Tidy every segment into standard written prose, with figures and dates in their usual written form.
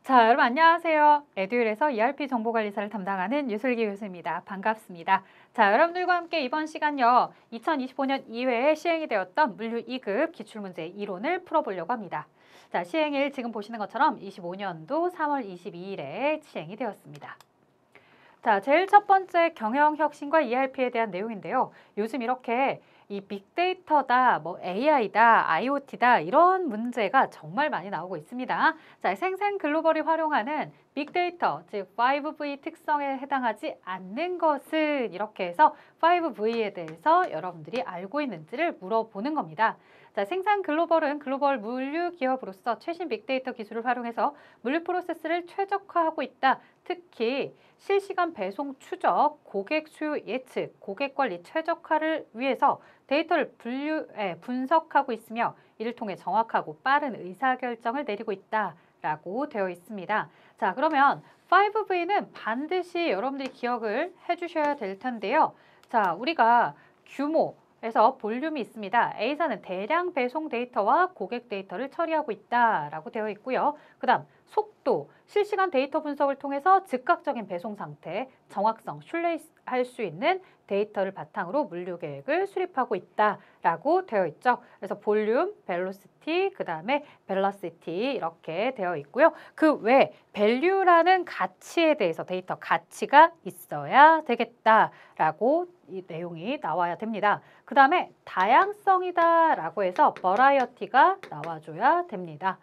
자, 여러분 안녕하세요. 에듀윌에서 ERP 정보관리사를 담당하는 유슬기 교수입니다. 반갑습니다. 자, 여러분들과 함께 이번 시간요. 2025년 2회에 시행이 되었던 물류 2급 기출문제 이론을 풀어보려고 합니다. 자, 시행일 지금 보시는 것처럼 25년도 3월 22일에 시행이 되었습니다. 자, 제일 첫 번째 경영혁신과 ERP에 대한 내용인데요. 요즘 이렇게 이 빅데이터다, 뭐 AI다, IoT다 이런 문제가 정말 많이 나오고 있습니다. 자, 생생 글로벌이 활용하는 빅데이터, 즉 5V 특성에 해당하지 않는 것은 이렇게 해서 5V에 대해서 여러분들이 알고 있는지를 물어보는 겁니다. 자, 생산 글로벌은 글로벌 물류 기업으로서 최신 빅데이터 기술을 활용해서 물류 프로세스를 최적화하고 있다. 특히 실시간 배송 추적, 고객 수요 예측, 고객 관리 최적화를 위해서 데이터를 분석하고 있으며 이를 통해 정확하고 빠른 의사결정을 내리고 있다라고 되어 있습니다. 자, 그러면 5V는 반드시 여러분들이 기억을 해주셔야 될 텐데요. 자, 우리가 규모에서 볼륨이 있습니다. A사는 대량 배송 데이터와 고객 데이터를 처리하고 있다라고 되어 있고요. 그 다음 속도, 실시간 데이터 분석을 통해서 즉각적인 배송 상태, 정확성, 신뢰할 수 있는 데이터를 바탕으로 물류 계획을 수립하고 있다라고 되어 있죠. 그래서 볼륨, 벨로시티, 그 다음에 벨러시티 이렇게 되어 있고요. 그 외 밸류라는 가치에 대해서 데이터 가치가 있어야 되겠다라고 이 내용이 나와야 됩니다. 그 다음에 다양성이다라고 해서 버라이어티가 나와줘야 됩니다.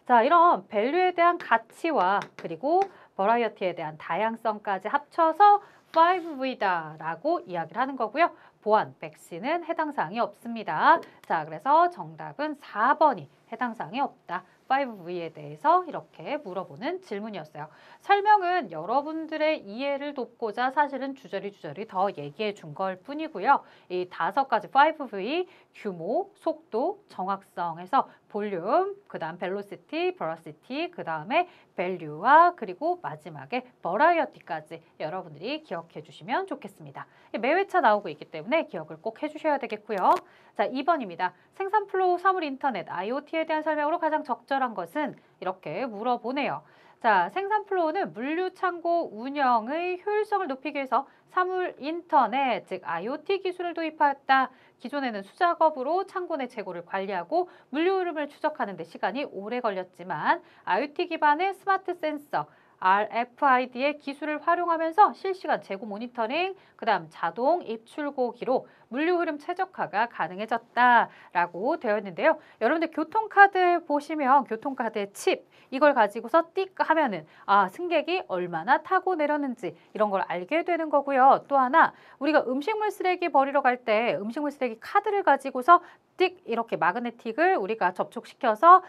자, 이런 밸류에 대한 가치와 그리고 버라이어티에 대한 다양성까지 합쳐서 5V다라고 이야기를 하는 거고요. 보안, 백신은 해당 사항이 없습니다. 자, 그래서 정답은 4번이 해당 사항이 없다. 5V에 대해서 이렇게 물어보는 질문이었어요. 설명은 여러분들의 이해를 돕고자 사실은 주저리 더 얘기해 준 걸 뿐이고요. 이 5가지 5V, 규모, 속도, 정확성에서 볼륨, 그 다음 벨로시티, 버러시티, 그 다음에 밸류와 그리고 마지막에 버라이어티까지 여러분들이 기억해 주시면 좋겠습니다. 매회차 나오고 있기 때문에 기억을 꼭 해주셔야 되겠고요. 자, 2번입니다. 생산 플로우, 사물 인터넷, IoT에 대한 설명으로 가장 적절한 것은 이렇게 물어보네요. 자, 생산 플로우는 물류 창고 운영의 효율성을 높이기 위해서 사물 인터넷, 즉 IoT 기술을 도입하였다. 기존에는 수작업으로 창고 내 재고를 관리하고 물류 흐름을 추적하는 데 시간이 오래 걸렸지만 IoT 기반의 스마트 센서, RFID의 기술을 활용하면서 실시간 재고 모니터링, 그 다음 자동 입출고 기록, 물류 흐름 최적화가 가능해졌다라고 되어 있는데요. 여러분들 교통카드 보시면 교통카드의 칩, 이걸 가지고서 띡 하면은 승객이 얼마나 타고 내렸는지 이런 걸 알게 되는 거고요. 또 하나 우리가 음식물 쓰레기 버리러 갈 때 음식물 쓰레기 카드를 가지고서 띡 이렇게 마그네틱을 우리가 접촉시켜서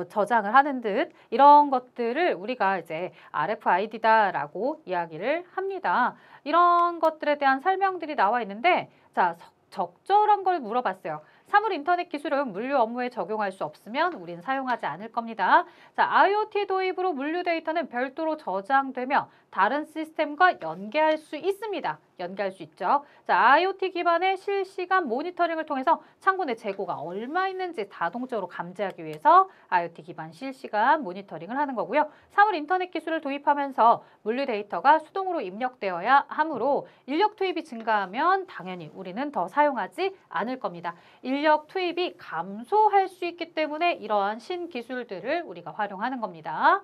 저장을 하는 듯 이런 것들을 우리가 이제 RFID다라고 이야기를 합니다. 이런 것들에 대한 설명들이 나와 있는데 자, 적절한 걸 물어봤어요. 사물 인터넷 기술은 물류 업무에 적용할 수 없으면 우리는 사용하지 않을 겁니다. 자, IoT 도입으로 물류 데이터는 별도로 저장되며 다른 시스템과 연계할 수 있습니다. 연계할 수 있죠. 자, IoT 기반의 실시간 모니터링을 통해서 창고 내 재고가 얼마 있는지 자동적으로 감지하기 위해서 IoT 기반 실시간 모니터링을 하는 거고요. 사물 인터넷 기술을 도입하면서 물류 데이터가 수동으로 입력되어야 하므로 인력 투입이 증가하면 당연히 우리는 더 사용하지 않을 겁니다. 인력 투입이 감소할 수 있기 때문에 이러한 신기술들을 우리가 활용하는 겁니다.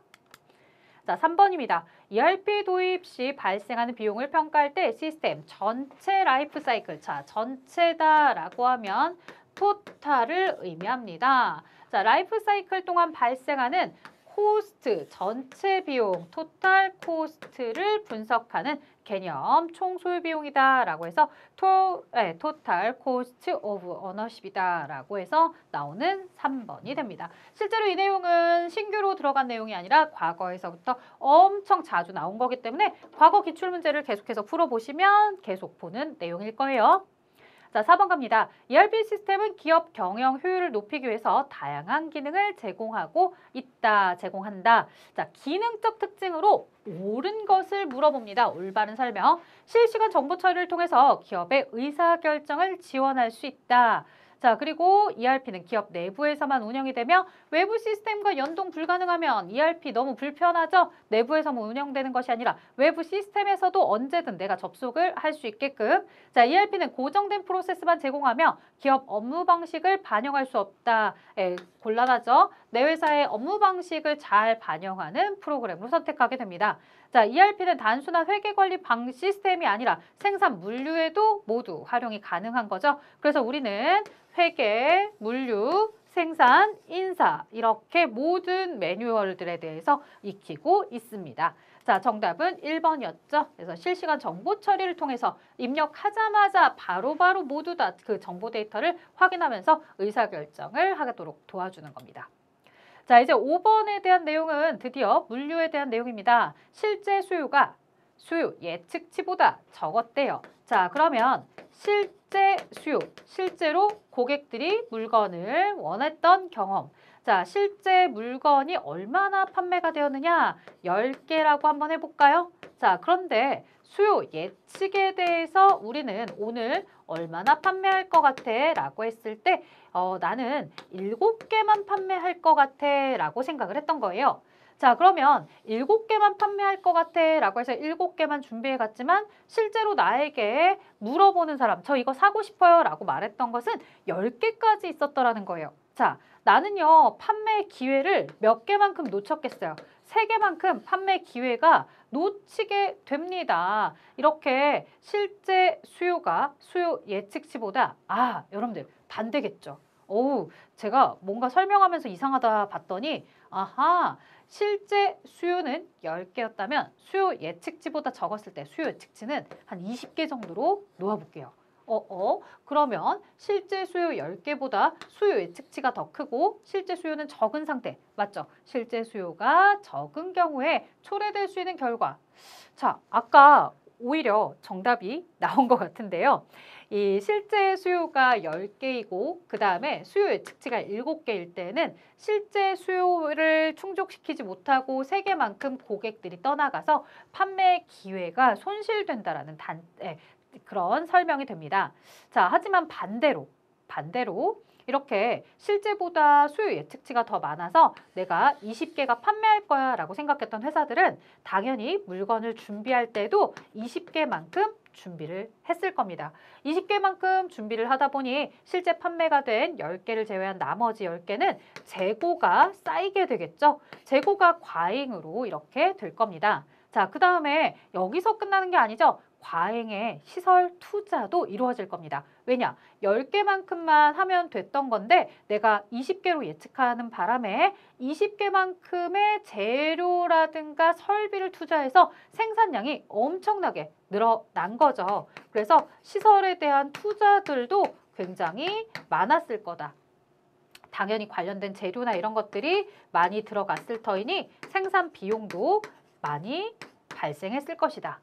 자, 3번입니다. ERP 도입 시 발생하는 비용을 평가할 때 시스템 전체 라이프 사이클, 자, 전체다라고 하면 토탈을 의미합니다. 자, 라이프 사이클 동안 발생하는 코스트, 전체 비용, 토탈 코스트를 분석하는 개념, 총 소요 비용이다라고 해서 토탈 코스트 오브 오너십이다라고 해서 나오는 3번이 됩니다. 실제로 이 내용은 신규로 들어간 내용이 아니라 과거에서부터 엄청 자주 나온 거기 때문에 과거 기출문제를 계속해서 풀어보시면 계속 보는 내용일 거예요. 자, 4번 갑니다. ERP 시스템은 기업 경영 효율을 높이기 위해서 다양한 기능을 제공한다. 자, 기능적 특징으로 옳은 것을 물어봅니다. 올바른 설명. 실시간 정보 처리를 통해서 기업의 의사결정을 지원할 수 있다. 자, 그리고 ERP는 기업 내부에서만 운영이 되며 외부 시스템과 연동 불가능하면 ERP 너무 불편하죠? 내부에서만 운영되는 것이 아니라 외부 시스템에서도 언제든 내가 접속을 할 수 있게끔. 자, ERP는 고정된 프로세스만 제공하며 기업 업무 방식을 반영할 수 없다. 곤란하죠? 내 회사의 업무 방식을 잘 반영하는 프로그램으로 선택하게 됩니다. 자, ERP는 단순한 회계관리 방 시스템이 아니라 생산 물류에도 모두 활용이 가능한 거죠. 그래서 우리는 회계, 물류, 생산, 인사 이렇게 모든 매뉴얼들에 대해서 익히고 있습니다. 자, 정답은 1번이었죠. 그래서 실시간 정보 처리를 통해서 입력하자마자 바로바로 모두 다 그 정보 데이터를 확인하면서 의사결정을 하도록 도와주는 겁니다. 자, 이제 5번에 대한 내용은 드디어 물류에 대한 내용입니다. 실제 수요가 수요 예측치보다 적었대요. 자, 그러면 실제 수요, 실제로 고객들이 물건을 원했던 경험. 자, 실제 물건이 얼마나 판매가 되었느냐? 10개라고 한번 해볼까요? 자, 그런데 수요 예측에 대해서 우리는 오늘 얼마나 판매할 것 같아? 라고 했을 때 나는 7개만 판매할 것 같아 라고 생각을 했던 거예요. 자, 그러면 7개만 판매할 것 같아 라고 해서 7개만 준비해 갔지만 실제로 나에게 물어보는 사람, 저 이거 사고 싶어요 라고 말했던 것은 10개까지 있었더라는 거예요. 자, 나는요 판매 기회를 몇 개만큼 놓쳤겠어요. 3개만큼 판매 기회가 놓치게 됩니다. 이렇게 실제 수요가 수요 예측치보다 여러분들 반대겠죠. 제가 뭔가 설명하면서 이상하다 봤더니 아하, 실제 수요는 10개였다면 수요 예측치보다 적었을 때 수요 예측치는 한 20개 정도로 놓아볼게요. 그러면 실제 수요 10개보다 수요 예측치가 더 크고 실제 수요는 적은 상태. 맞죠? 실제 수요가 적은 경우에 초래될 수 있는 결과. 자, 아까 오히려 정답이 나온 것 같은데요. 이 실제 수요가 10개이고 그 다음에 수요 예측치가 7개일 때는 실제 수요를 충족시키지 못하고 3개만큼 고객들이 떠나가서 판매 기회가 손실된다라는 그런 설명이 됩니다. 자, 하지만 반대로 이렇게 실제보다 수요 예측치가 더 많아서 내가 20개가 판매할 거야 라고 생각했던 회사들은 당연히 물건을 준비할 때도 20개만큼 준비를 했을 겁니다. 20개만큼 준비를 하다 보니 실제 판매가 된 10개를 제외한 나머지 10개는 재고가 쌓이게 되겠죠. 재고가 과잉으로 이렇게 될 겁니다. 자, 그 다음에 여기서 끝나는 게 아니죠. 과잉의 시설 투자도 이루어질 겁니다. 왜냐? 10개만큼만 하면 됐던 건데 내가 20개로 예측하는 바람에 20개만큼의 재료라든가 설비를 투자해서 생산량이 엄청나게 늘어난 거죠. 그래서 시설에 대한 투자들도 굉장히 많았을 거다. 당연히 관련된 재료나 이런 것들이 많이 들어갔을 터이니 생산 비용도 많이 발생했을 것이다.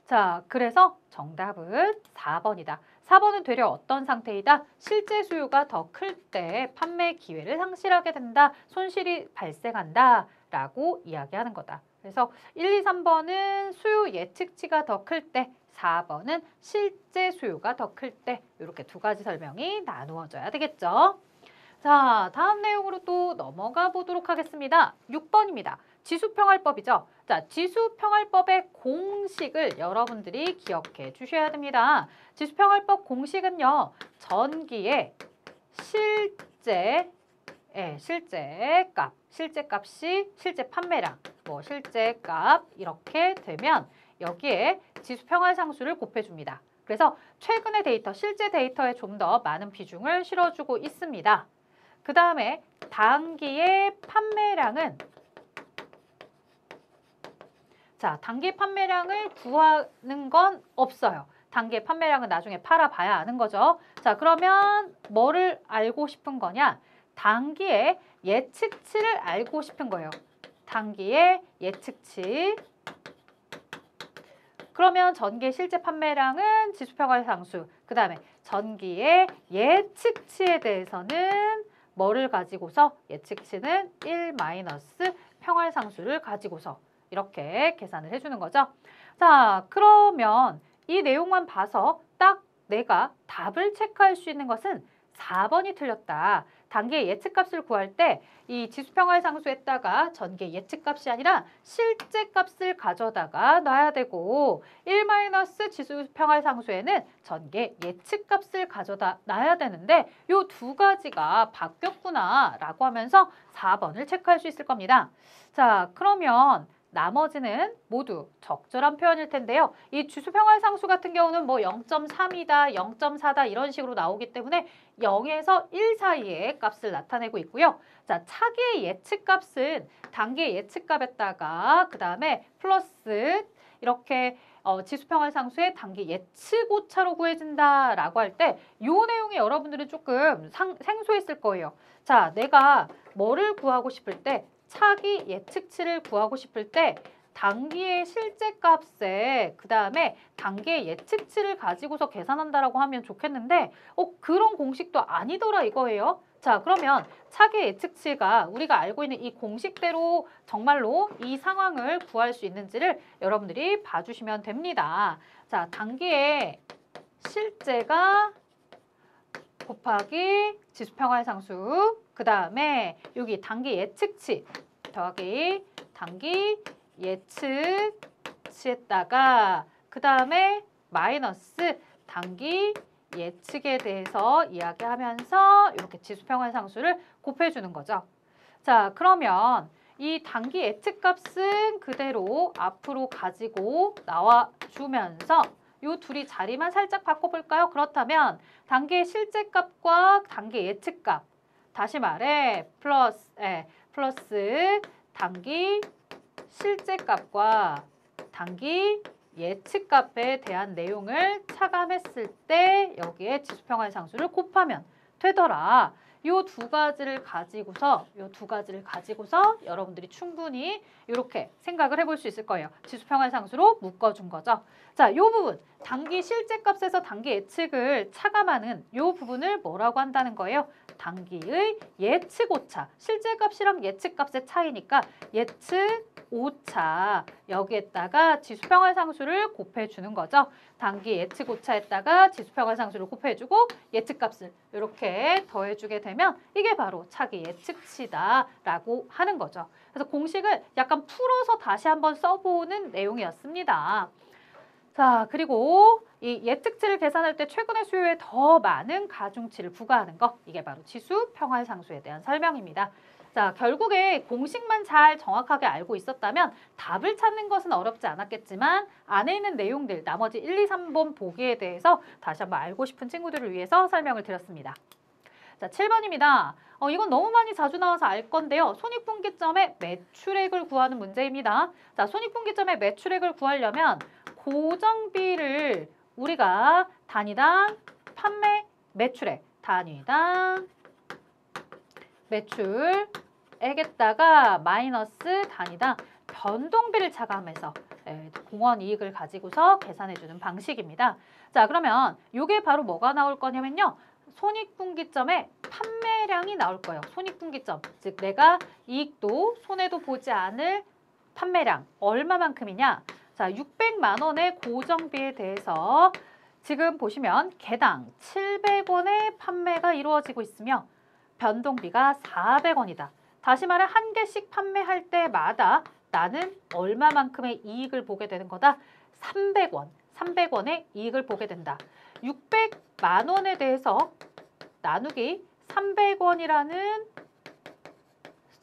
자, 그래서 정답은 4번이다. 4번은 되려 어떤 상태이다? 실제 수요가 더 클 때 판매 기회를 상실하게 된다. 손실이 발생한다. 라고 이야기하는 거다. 그래서 1, 2, 3번은 수요 예측치가 더 클 때, 4번은 실제 수요가 더 클 때 이렇게 두 가지 설명이 나누어져야 되겠죠. 자, 다음 내용으로 또 넘어가 보도록 하겠습니다. 6번입니다. 지수평활법이죠. 자, 지수평활법의 공식을 여러분들이 기억해 주셔야 됩니다. 지수평활법 공식은요. 전기의 실제 값이 실제 판매량, 실제 값 이렇게 되면 여기에 지수평활상수를 곱해줍니다. 그래서 최근의 데이터, 실제 데이터에 좀 더 많은 비중을 실어주고 있습니다. 그 다음에 단기의 판매량은 단기 판매량을 구하는 건 없어요. 단기 판매량은 나중에 팔아봐야 아는 거죠. 자, 그러면 뭐를 알고 싶은 거냐? 단기의 예측치를 알고 싶은 거예요. 단기의 예측치. 그러면 전기의 실제 판매량은 지수평활상수. 그 다음에 전기의 예측치에 대해서는 뭐를 가지고서 예측치는 1 마이너스 평활상수를 가지고서 이렇게 계산을 해주는 거죠. 자, 그러면 이 내용만 봐서 딱 내가 답을 체크할 수 있는 것은 4번이 틀렸다. 단기의 예측값을 구할 때 이 지수평활상수에다가 전개 예측값이 아니라 실제값을 가져다가 놔야 되고 1 지수평활상수에는 전개 예측값을 가져다 놔야 되는데 요 두 가지가 바뀌었구나 라고 하면서 4번을 체크할 수 있을 겁니다. 자, 그러면 나머지는 모두 적절한 표현일 텐데요. 이 지수평활상수 같은 경우는 뭐 0.3이다, 0.4다 이런 식으로 나오기 때문에 0에서 1 사이의 값을 나타내고 있고요. 자, 차기의 예측값은 단기의 예측값에다가 그 다음에 플러스 이렇게 지수평활상수의 단기 예측 오차로 구해진다라고 할 때 이 내용이 여러분들은 조금 생소했을 거예요. 자, 내가 뭐를 구하고 싶을 때 차기 예측치를 구하고 싶을 때 단기의 실제값에 그 다음에 단기의 예측치를 가지고서 계산한다라고 하면 좋겠는데 그런 공식도 아니더라 이거예요. 자, 그러면 차기 예측치가 우리가 알고 있는 이 공식대로 정말로 이 상황을 구할 수 있는지를 여러분들이 봐주시면 됩니다. 자, 단기의 실제가 곱하기 지수평활상수 그 다음에 여기 단기 예측치 더하기 단기 예측치에다가 그 다음에 마이너스 단기 예측에 대해서 이야기하면서 이렇게 지수평활상수를 곱해주는 거죠. 자, 그러면 이 단기 예측값은 그대로 앞으로 가지고 나와주면서 이 둘이 자리만 살짝 바꿔볼까요? 그렇다면 단기의 실제값과 단기 예측값 다시 말해 플러스 단기 실제값과 단기 예측값에 대한 내용을 차감했을 때 여기에 지수평활상수를 곱하면 되더라. 이 두 가지를 가지고서 여러분들이 충분히 이렇게 생각을 해볼 수 있을 거예요. 지수평활상수로 묶어준 거죠. 자, 이 부분 단기 실제값에서 단기 예측을 차감하는 이 부분을 뭐라고 한다는 거예요? 단기의 예측 오차. 실제값이랑 예측값의 차이니까 예측 오차. 여기에다가 지수평활상수를 곱해주는 거죠. 단기 예측 오차에다가 지수평활상수를 곱해주고 예측값을 이렇게 더해주게 되면 이게 바로 차기 예측치다라고 하는 거죠. 그래서 공식을 약간 풀어서 다시 한번 써보는 내용이었습니다. 자, 그리고 이 예측치를 계산할 때 최근의 수요에 더 많은 가중치를 부과하는 거 이게 바로 지수평활상수에 대한 설명입니다. 자, 결국에 공식만 잘 정확하게 알고 있었다면 답을 찾는 것은 어렵지 않았겠지만 안에 있는 내용들 나머지 1, 2, 3번 보기에 대해서 다시 한번 알고 싶은 친구들을 위해서 설명을 드렸습니다. 자, 7번입니다. 이건 너무 많이 자주 나와서 알 건데요. 손익분기점의 매출액을 구하는 문제입니다. 자, 손익분기점의 매출액을 구하려면 고정비를 우리가 단위당 판매 매출액, 단위당 매출액에다가 마이너스 단위당 변동비를 차감해서 공원 이익을 가지고서 계산해주는 방식입니다. 자, 그러면 이게 바로 뭐가 나올 거냐면요. 손익분기점의 판매량이 나올 거예요. 손익분기점, 즉 내가 이익도 손해도 보지 않을 판매량 얼마만큼이냐. 자, 600만 원의 고정비에 대해서 지금 보시면 개당 700원의 판매가 이루어지고 있으며 변동비가 400원이다. 다시 말해 한 개씩 판매할 때마다 나는 얼마만큼의 이익을 보게 되는 거다? 300원. 300원의 이익을 보게 된다. 600만 원에 대해서 나누기 300원이라는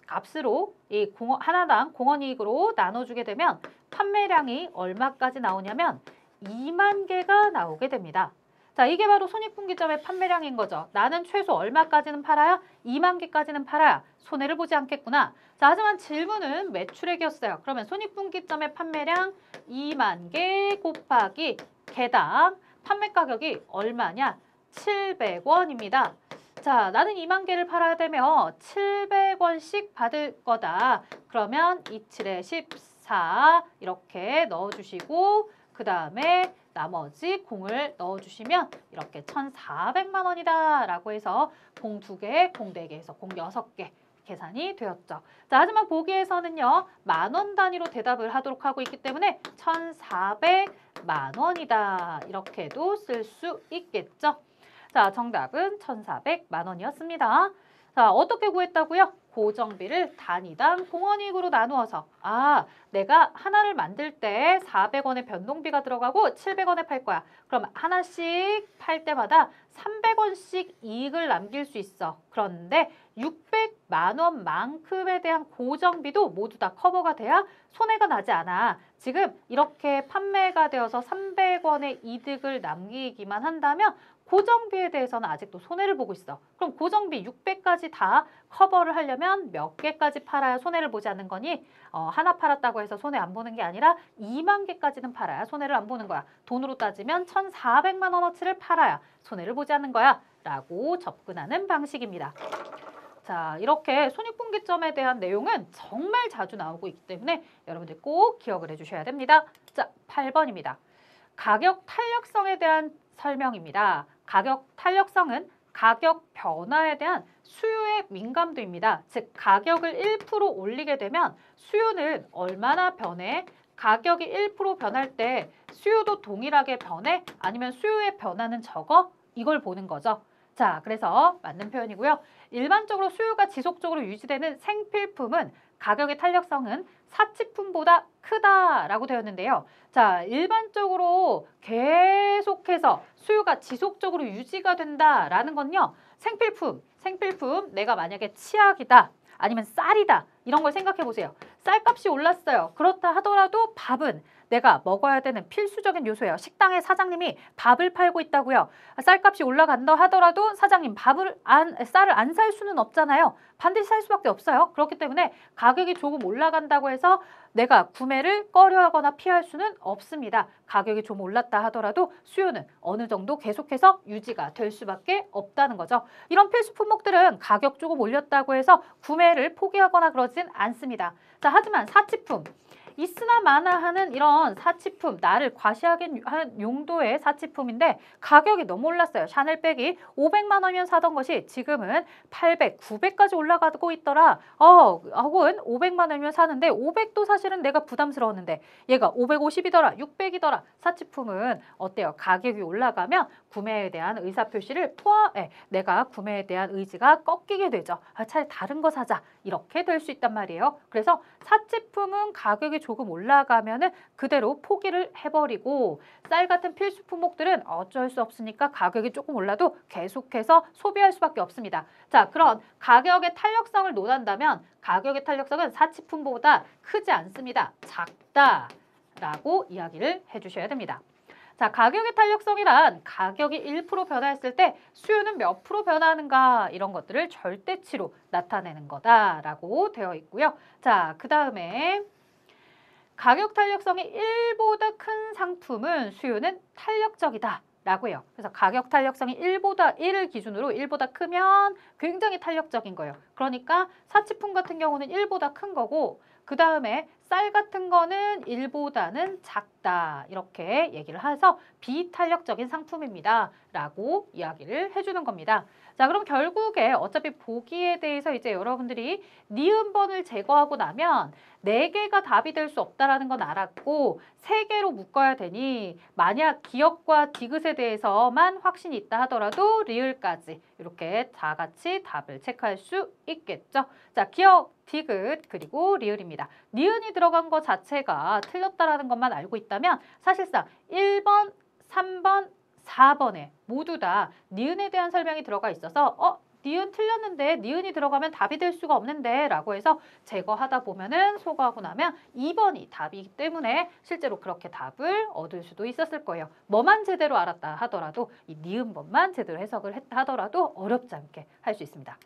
값으로 이 하나당 공원이익으로 나눠주게 되면 판매량이 얼마까지 나오냐면 2만 개가 나오게 됩니다. 자, 이게 바로 손익분기점의 판매량인 거죠. 나는 최소 얼마까지는 팔아야? 2만 개까지는 팔아야 손해를 보지 않겠구나. 자, 하지만 질문은 매출액이었어요. 그러면 손익분기점의 판매량 2만 개 곱하기 개당 판매 가격이 얼마냐? 700원입니다. 자, 나는 2만 개를 팔아야 되며 700원씩 받을 거다. 그러면 27에 14 이렇게 넣어주시고 그 다음에 나머지 공을 넣어주시면 이렇게 1,400만 원이다 라고 해서 공 2개, 공 4개 해서 공 6개 계산이 되었죠. 자, 하지만 보기에서는요. 만원 단위로 대답을 하도록 하고 있기 때문에 1,400만 원이다. 이렇게도 쓸 수 있겠죠. 자, 정답은 1,400만 원이었습니다. 자, 어떻게 구했다고요? 고정비를 단위당 공원이익으로 나누어서 내가 하나를 만들 때 400원의 변동비가 들어가고 700원에 팔 거야. 그럼 하나씩 팔 때마다 300원씩 이익을 남길 수 있어. 그런데 600만 원만큼에 대한 고정비도 모두 다 커버가 돼야 손해가 나지 않아. 지금 이렇게 판매가 되어서 300원의 이득을 남기기만 한다면 고정비에 대해서는 아직도 손해를 보고 있어. 그럼 고정비 600까지 다 커버를 하려면 몇 개까지 팔아야 손해를 보지 않는 거니? 하나 팔았다고 해서 손해 안 보는 게 아니라 2만 개까지는 팔아야 손해를 안 보는 거야. 돈으로 따지면 1,400만 원어치를 팔아야 손해를 보지 않는 거야. 라고 접근하는 방식입니다. 자, 이렇게 손익분기점에 대한 내용은 정말 자주 나오고 있기 때문에 여러분들 꼭 기억을 해주셔야 됩니다. 자, 8번입니다. 가격 탄력성에 대한 설명입니다. 가격 탄력성은 가격 변화에 대한 수요의 민감도입니다. 즉, 가격을 1% 올리게 되면 수요는 얼마나 변해? 가격이 1% 변할 때 수요도 동일하게 변해? 아니면 수요의 변화는 적어? 이걸 보는 거죠. 자, 그래서 맞는 표현이고요. 일반적으로 수요가 지속적으로 유지되는 생필품은 가격의 탄력성은 사치품보다 크다라고 되었는데요. 자, 일반적으로 계속해서 수요가 지속적으로 유지가 된다라는 건요. 생필품 내가 만약에 치약이다 아니면 쌀이다 이런 걸 생각해 보세요. 쌀값이 올랐어요. 그렇다 하더라도 밥은 내가 먹어야 되는 필수적인 요소예요. 식당의 사장님이 밥을 팔고 있다고요. 쌀값이 올라간다 하더라도 사장님 쌀을 안 살 수는 없잖아요. 반드시 살 수밖에 없어요. 그렇기 때문에 가격이 조금 올라간다고 해서 내가 구매를 꺼려하거나 피할 수는 없습니다. 가격이 좀 올랐다 하더라도 수요는 어느 정도 계속해서 유지가 될 수밖에 없다는 거죠. 이런 필수 품목들은 가격 조금 올렸다고 해서 구매를 포기하거나 그러진 않습니다. 자, 하지만 사치품. 있으나 마나 하는 이런 사치품, 나를 과시하기 하는 용도의 사치품인데 가격이 너무 올랐어요. 샤넬백이 500만 원이면 사던 것이 지금은 800, 900까지 올라가고 있더라. 혹은 500만 원이면 사는데 500도 사실은 내가 부담스러웠는데 얘가 550이더라, 600이더라. 사치품은 어때요? 가격이 올라가면 구매에 대한 의사표시를 내가 구매에 대한 의지가 꺾이게 되죠. 차라리 다른 거 사자. 이렇게 될 수 있단 말이에요. 그래서 사치품은 가격이 조금 올라가면은 그대로 포기를 해버리고 쌀 같은 필수 품목들은 어쩔 수 없으니까 가격이 조금 올라도 계속해서 소비할 수밖에 없습니다. 자, 그런 가격의 탄력성을 논한다면 가격의 탄력성은 사치품보다 크지 않습니다. 작다라고 이야기를 해주셔야 됩니다. 자, 가격의 탄력성이란 가격이 1% 변화했을 때 수요는 몇 프로 변화하는가 이런 것들을 절대치로 나타내는 거다라고 되어 있고요. 자, 그 다음에 가격 탄력성이 1보다 큰 상품은 수요는 탄력적이다. 라고요. 그래서 가격 탄력성이 1을 기준으로 1보다 크면 굉장히 탄력적인 거예요. 그러니까 사치품 같은 경우는 1보다 큰 거고 그 다음에 쌀 같은 거는 1보다는 작다. 이렇게 얘기를 해서 비탄력적인 상품입니다. 라고 이야기를 해주는 겁니다. 자, 그럼 결국에 어차피 보기에 대해서 이제 여러분들이 니은번을 제거하고 나면 4개가 답이 될 수 없다라는 건 알았고 3개로 묶어야 되니 만약 기역과 디귿에 대해서만 확신이 있다 하더라도 리을까지 이렇게 다 같이 답을 체크할 수 있겠죠. 자, 기역, 디귿 그리고 리을입니다. 니은이 들어간 것 자체가 틀렸다라는 것만 알고 있다면 사실상 1번, 3번, 4번에 모두 다 니은에 대한 설명이 들어가 있어서 니은 틀렸는데 니은이 들어가면 답이 될 수가 없는데 라고 해서 제거하다 보면은 소거하고 나면 2번이 답이기 때문에 실제로 그렇게 답을 얻을 수도 있었을 거예요. 뭐만 제대로 알았다 하더라도 이 니은번만 제대로 해석을 했다 하더라도 어렵지 않게 할 수 있습니다.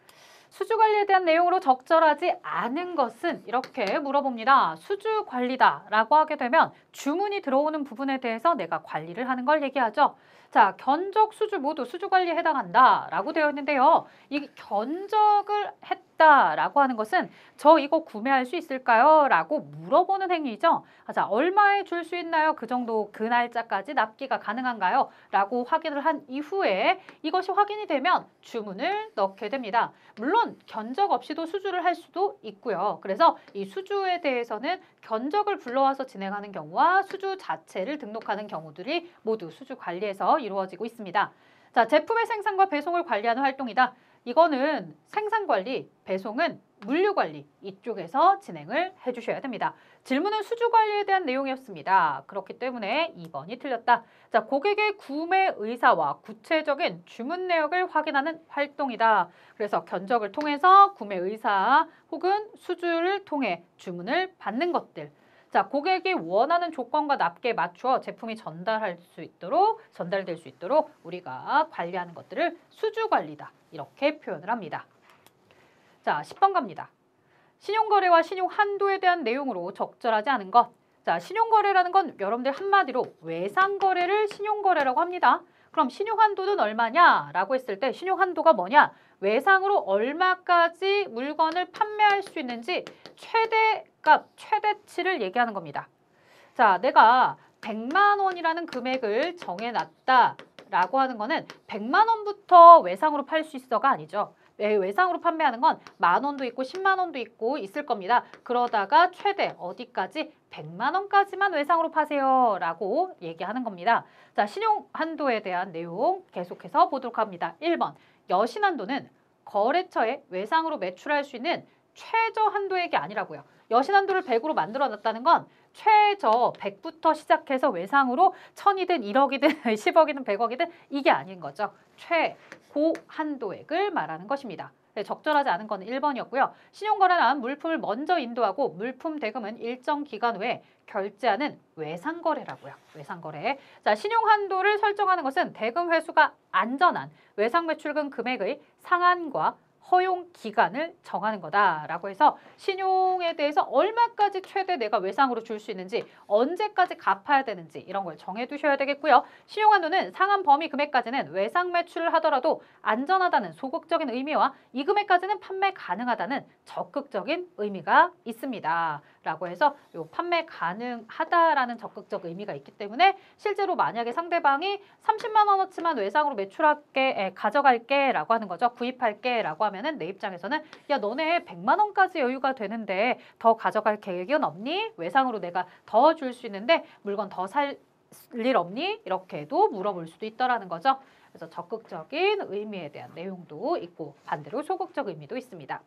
수주 관리에 대한 내용으로 적절하지 않은 것은 이렇게 물어봅니다. 수주 관리다 라고 하게 되면 주문이 들어오는 부분에 대해서 내가 관리를 하는 걸 얘기하죠. 자, 견적, 수주 모두 수주 관리에 해당한다 라고 되어 있는데요. 이 견적을 했다라고 하는 것은 저 이거 구매할 수 있을까요? 라고 물어보는 행위죠. 자, 얼마에 줄 수 있나요? 그 정도 그 날짜까지 납기가 가능한가요? 라고 확인을 한 이후에 이것이 확인이 되면 주문을 넣게 됩니다. 물론 견적 없이도 수주를 할 수도 있고요. 그래서 이 수주에 대해서는 견적을 불러와서 진행하는 경우와 수주 자체를 등록하는 경우들이 모두 수주 관리에서 이루어지고 있습니다. 자, 제품의 생산과 배송을 관리하는 활동이다. 이거는 생산관리, 배송은 물류관리 이쪽에서 진행을 해주셔야 됩니다. 질문은 수주관리에 대한 내용이었습니다. 그렇기 때문에 2번이 틀렸다. 자, 고객의 구매 의사와 구체적인 주문 내역을 확인하는 활동이다. 그래서 견적을 통해서 구매 의사 혹은 수주를 통해 주문을 받는 것들. 자, 고객이 원하는 조건과 납기에 맞추어 제품이 전달될 수 있도록 우리가 관리하는 것들을 수주관리다. 이렇게 표현을 합니다. 자, 10번 갑니다. 신용거래와 신용한도에 대한 내용으로 적절하지 않은 것. 자, 신용거래라는 건 여러분들 한마디로 외상거래를 신용거래라고 합니다. 그럼 신용한도는 얼마냐? 라고 했을 때 신용한도가 뭐냐? 외상으로 얼마까지 물건을 판매할 수 있는지 최대값, 최대치를 얘기하는 겁니다. 자, 내가 100만 원이라는 금액을 정해놨다라고 하는 거는 100만 원부터 외상으로 팔 수 있어가 아니죠. 외상으로 판매하는 건 10,000원도 있고 10만 원도 있고 있을 겁니다. 그러다가 최대 어디까지? 100만 원까지만 외상으로 파세요 라고 얘기하는 겁니다. 자, 신용한도에 대한 내용 계속해서 보도록 합니다. 1번, 여신한도는 거래처에 외상으로 매출할 수 있는 최저 한도액이 아니라고요. 여신한도를 100으로 만들어놨다는 건 최저 100부터 시작해서 외상으로 1000이든 1억이든 10억이든 100억이든 이게 아닌 거죠. 최고 한도액을 말하는 것입니다. 네, 적절하지 않은 건 1번이었고요. 신용거래는 물품을 먼저 인도하고 물품 대금은 일정 기간 후에 결제하는 외상거래라고요. 외상거래. 자, 신용한도를 설정하는 것은 대금 회수가 안전한 외상매출금 금액의 상한과 허용 기간을 정하는 거다라고 해서 신용에 대해서 얼마까지 최대 내가 외상으로 줄 수 있는지 언제까지 갚아야 되는지 이런 걸 정해두셔야 되겠고요. 신용한도는 상한 범위 금액까지는 외상 매출을 하더라도 안전하다는 소극적인 의미와 이 금액까지는 판매 가능하다는 적극적인 의미가 있습니다. 라고 해서 요 판매 가능하다라는 적극적 의미가 있기 때문에 실제로 만약에 상대방이 30만 원어치만 외상으로 매출할게, 가져갈게 라고 하는 거죠. 구입할게 라고 하면은 내 입장에서는 야, 너네 100만 원까지 여유가 되는데 더 가져갈 계획은 없니? 외상으로 내가 더 줄 수 있는데 물건 더 살 일 없니? 이렇게도 물어볼 수도 있더라는 거죠. 그래서 적극적인 의미에 대한 내용도 있고 반대로 소극적 의미도 있습니다.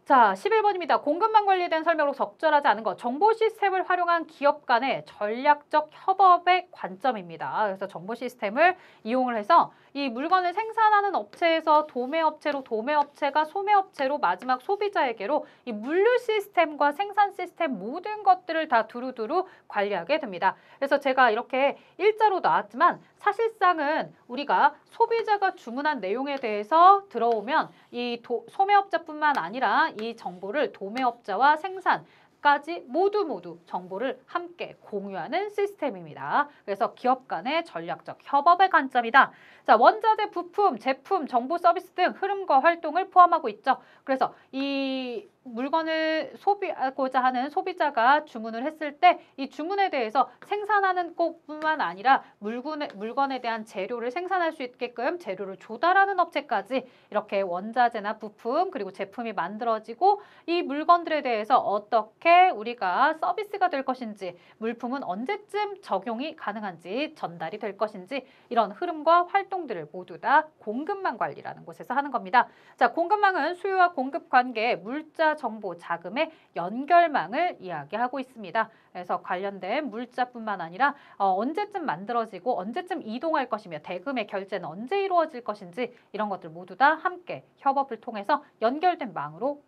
자, 11번입니다. 공급망 관리에 대한 설명으로 적절하지 않은 것. 정보 시스템을 활용한 기업 간의 전략적 협업의 관점입니다. 그래서 정보 시스템을 이용을 해서 이 물건을 생산하는 업체에서 도매업체로, 도매업체가 소매업체로, 마지막 소비자에게로 이 물류 시스템과 생산 시스템 모든 것들을 다 두루두루 관리하게 됩니다. 그래서 제가 이렇게 일자로 나왔지만 사실상은 우리가 소비자가 주문한 내용에 대해서 들어오면 이 소매업자뿐만 아니라 이 정보를 도매업자와 생산까지 모두 정보를 함께 공유하는 시스템입니다. 그래서 기업 간의 전략적 협업의 관점이다. 자, 원자재, 부품, 제품, 정보 서비스 등 흐름과 활동을 포함하고 있죠. 그래서 이 물건을 소비하고자 하는 소비자가 주문을 했을 때 이 주문에 대해서 생산하는 것뿐만 아니라 물건에 대한 재료를 생산할 수 있게끔 재료를 조달하는 업체까지 이렇게 원자재나 부품 그리고 제품이 만들어지고 이 물건들에 대해서 어떻게 우리가 서비스가 될 것인지 물품은 언제쯤 적용이 가능한지 전달이 될 것인지 이런 흐름과 활동들을 모두 다 공급망 관리라는 곳에서 하는 겁니다. 자, 공급망은 수요와 공급 관계, 물자, 정보, 자금의 연결망을 이야기하고 있습니다. 그래서 관련된 물자뿐만 아니라 언제쯤 만들어지고 언제쯤 이동할 것이며 대금의 결제는 언제 이루어질 것인지 이런 것들 모두 다 함께 협업을 통해서 연결된 망으로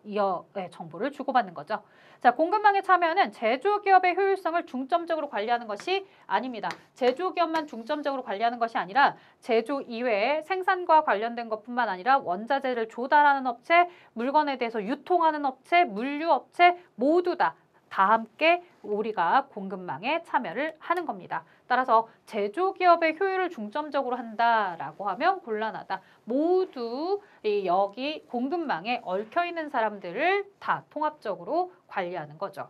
정보를 주고받는 거죠. 자, 공급망에 참여하는 제조기업의 효율성을 중점적으로 관리하는 것이 아닙니다. 제조기업만 중점적으로 관리하는 것이 아니라 제조 이외에 생산과 관련된 것뿐만 아니라 원자재를 조달하는 업체, 물건에 대해서 유통하는 업체, 물류업체 모두 다 함께 우리가 공급망에 참여를 하는 겁니다. 따라서 제조기업의 효율을 중점적으로 한다라고 하면 곤란하다. 모두 여기 공급망에 얽혀있는 사람들을 다 통합적으로 관리하는 거죠.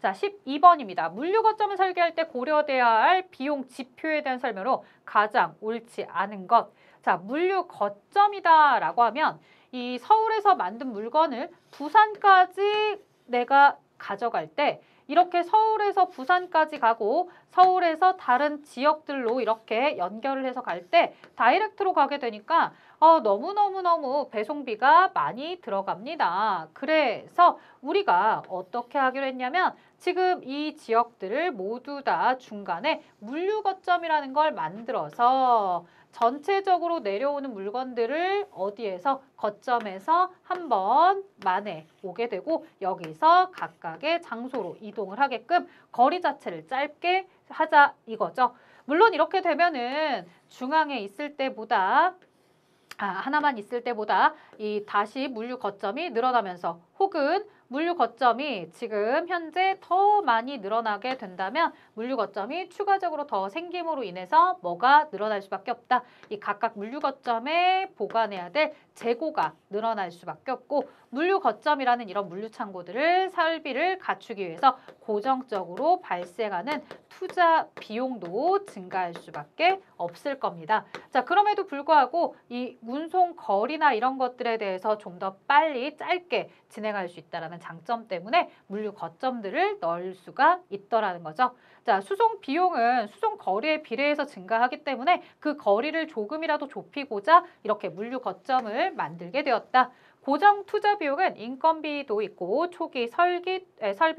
자, 12번입니다. 물류 거점을 설계할 때 고려돼야 할 비용 지표에 대한 설명으로 가장 옳지 않은 것. 자, 물류 거점이다라고 하면 이 서울에서 만든 물건을 부산까지 내가 가져갈 때 이렇게 서울에서 부산까지 가고 서울에서 다른 지역들로 이렇게 연결을 해서 갈 때 다이렉트로 가게 되니까 너무너무너무 배송비가 많이 들어갑니다. 그래서 우리가 어떻게 하기로 했냐면 지금 이 지역들을 모두 다 중간에 물류 거점이라는 걸 만들어서 전체적으로 내려오는 물건들을 어디에서 거점에서 한번 만에 오게 되고 여기서 각각의 장소로 이동을 하게끔 거리 자체를 짧게 하자 이거죠. 물론 이렇게 되면은 중앙에 있을 때보다 하나만 있을 때보다 이 다시 물류 거점이 늘어나면서 혹은 물류 거점이 지금 현재 더 많이 늘어나게 된다면 물류 거점이 추가적으로 더 생김으로 인해서 뭐가 늘어날 수밖에 없다. 이 각각 물류 거점에 보관해야 될 재고가 늘어날 수밖에 없고 물류 거점이라는 이런 물류 창고들을 설비를 갖추기 위해서 고정적으로 발생하는 투자 비용도 증가할 수밖에 없을 겁니다. 자, 그럼에도 불구하고 이 운송 거리나 이런 것들에 대해서 좀 더 빨리 짧게 진행할 수 있다는 장점 때문에 물류 거점들을 넣을 수가 있더라는 거죠. 자, 수송 비용은 수송 거리에 비례해서 증가하기 때문에 그 거리를 조금이라도 좁히고자 이렇게 물류 거점을 만들게 되었다. 고정 투자 비용은 인건비도 있고 초기 설비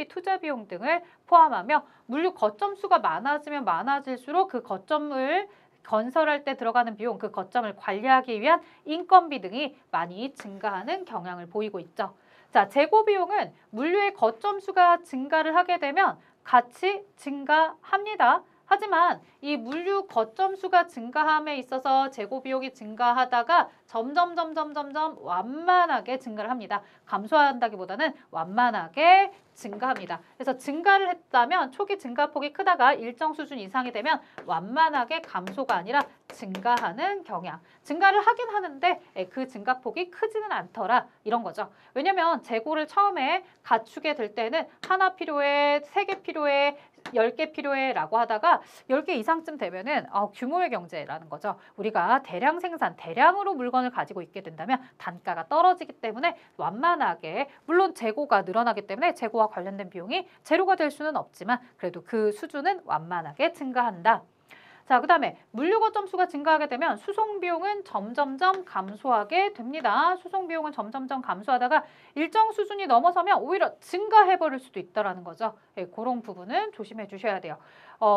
투자 비용 등을 포함하며 물류 거점 수가 많아지면 많아질수록 그 거점을 건설할 때 들어가는 비용, 그 거점을 관리하기 위한 인건비 등이 많이 증가하는 경향을 보이고 있죠. 자, 재고 비용은 물류의 거점 수가 증가를 하게 되면 같이 증가합니다. 하지만 이 물류 거점 수가 증가함에 있어서 재고 비용이 증가하다가 점점 완만하게 증가를 합니다. 감소한다기보다는 완만하게 증가합니다. 그래서 증가를 했다면 초기 증가폭이 크다가 일정 수준 이상이 되면 완만하게 감소가 아니라 증가하는 경향. 증가를 하긴 하는데 그 증가폭이 크지는 않더라 이런 거죠. 왜냐면 재고를 처음에 갖추게 될 때는 하나 필요해, 3개 필요해, 10개 필요해 라고 하다가 10개 이상쯤 되면은 규모의 경제라는 거죠. 우리가 대량 생산, 대량으로 물건을 가지고 있게 된다면 단가가 떨어지기 때문에 완만하게 물론 재고가 늘어나기 때문에 재고와 관련된 비용이 제로가 될 수는 없지만 그래도 그 수준은 완만하게 증가한다. 자, 그 다음에 물류 거점 수가 증가하게 되면 수송 비용은 점점점 감소하게 됩니다. 수송 비용은 점점점 감소하다가 일정 수준이 넘어서면 오히려 증가해 버릴 수도 있다는 거죠. 그런 부분은 조심해 주셔야 돼요.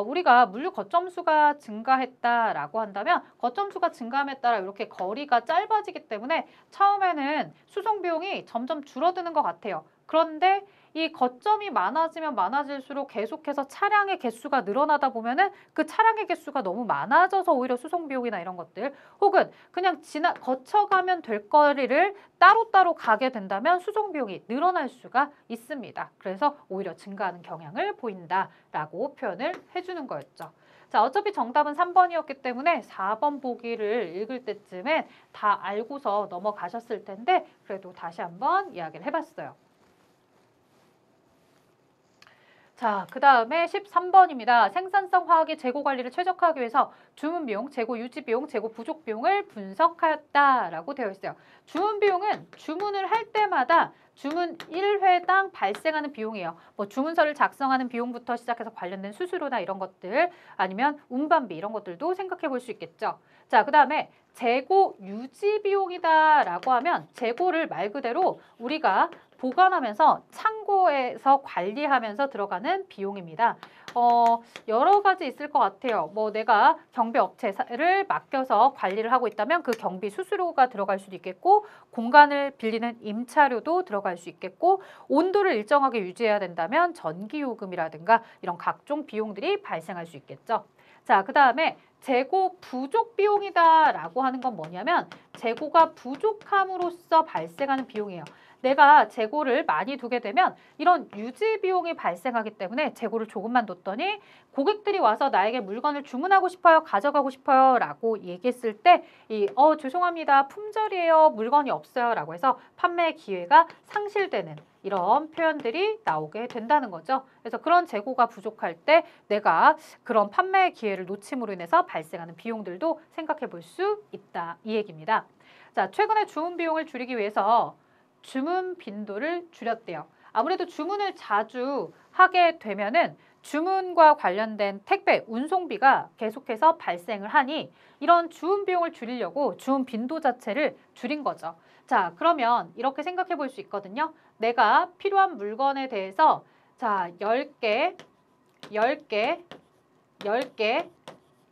우리가 물류 거점 수가 증가했다라고 한다면 거점 수가 증가함에 따라 이렇게 거리가 짧아지기 때문에 처음에는 수송 비용이 점점 줄어드는 것 같아요. 그런데 이 거점이 많아지면 많아질수록 계속해서 차량의 개수가 늘어나다 보면은 그 차량의 개수가 너무 많아져서 오히려 수송 비용이나 이런 것들 혹은 그냥 거쳐가면 될 거리를 따로따로 가게 된다면 수송 비용이 늘어날 수가 있습니다. 그래서 오히려 증가하는 경향을 보인다라고 표현을 해주는 거였죠. 자, 어차피 정답은 3번이었기 때문에 4번 보기를 읽을 때쯤엔 다 알고서 넘어가셨을 텐데 그래도 다시 한번 이야기를 해봤어요. 자, 그 다음에 13번입니다. 생산성 화학의 재고 관리를 최적화하기 위해서 주문 비용, 재고 유지 비용, 재고 부족 비용을 분석하였다라고 되어 있어요. 주문 비용은 주문을 할 때마다 주문 1회당 발생하는 비용이에요. 뭐 주문서를 작성하는 비용부터 시작해서 관련된 수수료나 이런 것들 아니면 운반비 이런 것들도 생각해 볼 수 있겠죠. 자, 그 다음에 재고 유지 비용이다라고 하면 재고를 말 그대로 우리가 보관하면서 창고에서 관리하면서 들어가는 비용입니다. 여러 가지 있을 것 같아요. 뭐 내가 경비 업체를 맡겨서 관리를 하고 있다면 그 경비 수수료가 들어갈 수도 있겠고 공간을 빌리는 임차료도 들어갈 수 있겠고 온도를 일정하게 유지해야 된다면 전기요금이라든가 이런 각종 비용들이 발생할 수 있겠죠. 자, 그 다음에 재고 부족 비용이다라고 하는 건 뭐냐면 재고가 부족함으로써 발생하는 비용이에요. 내가 재고를 많이 두게 되면 이런 유지 비용이 발생하기 때문에 재고를 조금만 뒀더니 고객들이 와서 나에게 물건을 주문하고 싶어요, 가져가고 싶어요 라고 얘기했을 때 죄송합니다, 품절이에요, 물건이 없어요 라고 해서 판매 기회가 상실되는 이런 표현들이 나오게 된다는 거죠. 그래서 그런 재고가 부족할 때 내가 그런 판매 기회를 놓침으로 인해서 발생하는 비용들도 생각해 볼 수 있다 이 얘기입니다. 자, 최근에 주문 비용을 줄이기 위해서 주문 빈도를 줄였대요. 아무래도 주문을 자주 하게 되면은 주문과 관련된 택배, 운송비가 계속해서 발생을 하니 이런 주문 비용을 줄이려고 주문 빈도 자체를 줄인 거죠. 자, 그러면 이렇게 생각해 볼 수 있거든요. 내가 필요한 물건에 대해서 자, 10개, 10개, 10개,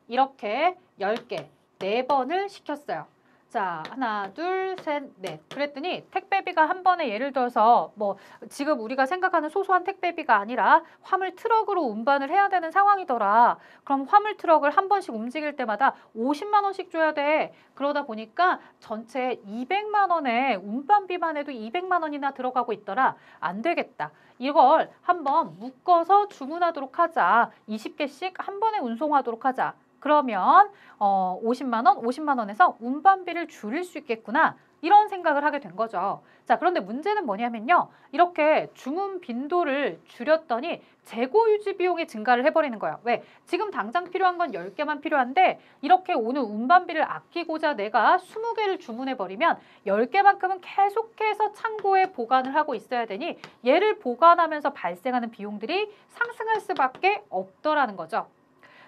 이렇게 10개, 4번을 시켰어요. 자, 하나, 둘, 셋, 넷. 그랬더니 택배비가 한 번에 예를 들어서 뭐 지금 우리가 생각하는 소소한 택배비가 아니라 화물 트럭으로 운반을 해야 되는 상황이더라. 그럼 화물 트럭을 한 번씩 움직일 때마다 50만 원씩 줘야 돼. 그러다 보니까 전체 200만 원에 운반비만 해도 200만 원이나 들어가고 있더라. 안 되겠다. 이걸 한번 묶어서 주문하도록 하자. 20개씩 한 번에 운송하도록 하자. 그러면 50만 원, 50만 원에서 운반비를 줄일 수 있겠구나. 이런 생각을 하게 된 거죠. 자, 그런데 문제는 뭐냐면요. 이렇게 주문 빈도를 줄였더니 재고 유지 비용이 증가를 해버리는 거예요. 왜? 지금 당장 필요한 건 10개만 필요한데 이렇게 오는 운반비를 아끼고자 내가 20개를 주문해버리면 10개만큼은 계속해서 창고에 보관을 하고 있어야 되니 얘를 보관하면서 발생하는 비용들이 상승할 수밖에 없더라는 거죠.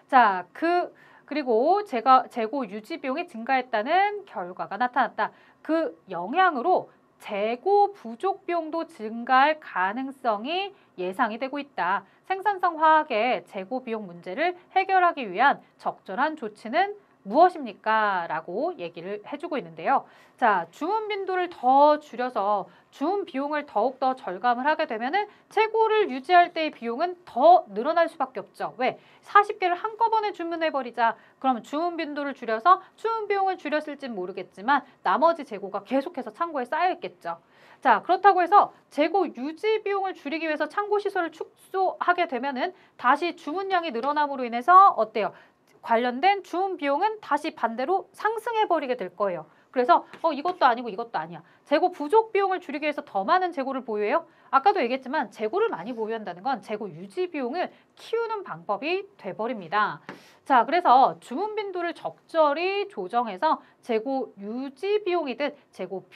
자, 그리고 재고 유지 비용이 증가했다는 결과가 나타났다. 그 영향으로 재고 부족 비용도 증가할 가능성이 예상이 되고 있다. 생산성 화학의 재고 비용 문제를 해결하기 위한 적절한 조치는 무엇입니까? 라고 얘기를 해주고 있는데요. 자, 주문 빈도를 더 줄여서 주문 비용을 더욱더 절감을 하게 되면은 재고를 유지할 때의 비용은 더 늘어날 수밖에 없죠. 왜? 40개를 한꺼번에 주문해버리자. 그럼 주문 빈도를 줄여서 주문 비용을 줄였을진 모르겠지만 나머지 재고가 계속해서 창고에 쌓여 있겠죠. 자, 그렇다고 해서 재고 유지 비용을 줄이기 위해서 창고 시설을 축소하게 되면은 다시 주문량이 늘어남으로 인해서 어때요? 관련된 주문 비용은 다시 반대로 상승해버리게 될 거예요. 그래서 이것도 아니고 이것도 아니야. 재고 부족 비용을 줄이기 위해서 더 많은 재고를 보유해요? 아까도 얘기했지만 재고를 많이 보유한다는 건 재고 유지 비용을 키우는 방법이 돼버립니다. 자, 그래서 주문 빈도를 적절히 조정해서 재고 유지 비용이든 재고